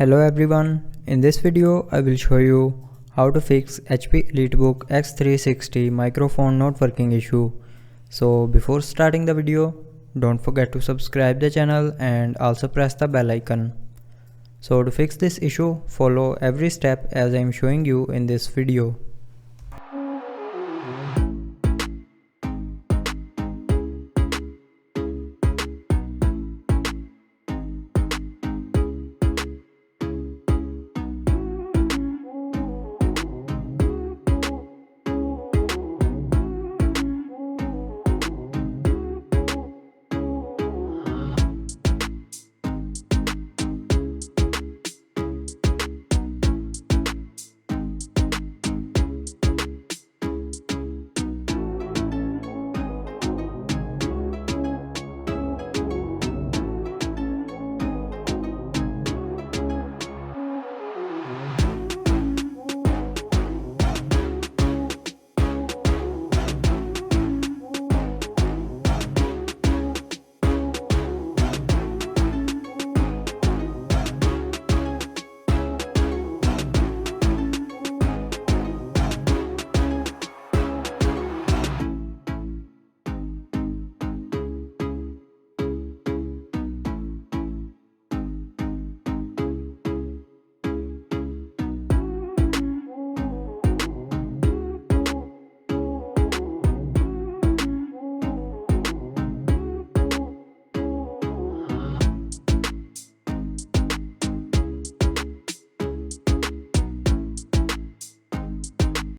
Hello everyone, in this video I will show you how to fix HP Elitebook X360 microphone not working issue. So before starting the video, don't forget to subscribe the channel and also press the bell icon. So to fix this issue, follow every step as I am showing you in this video.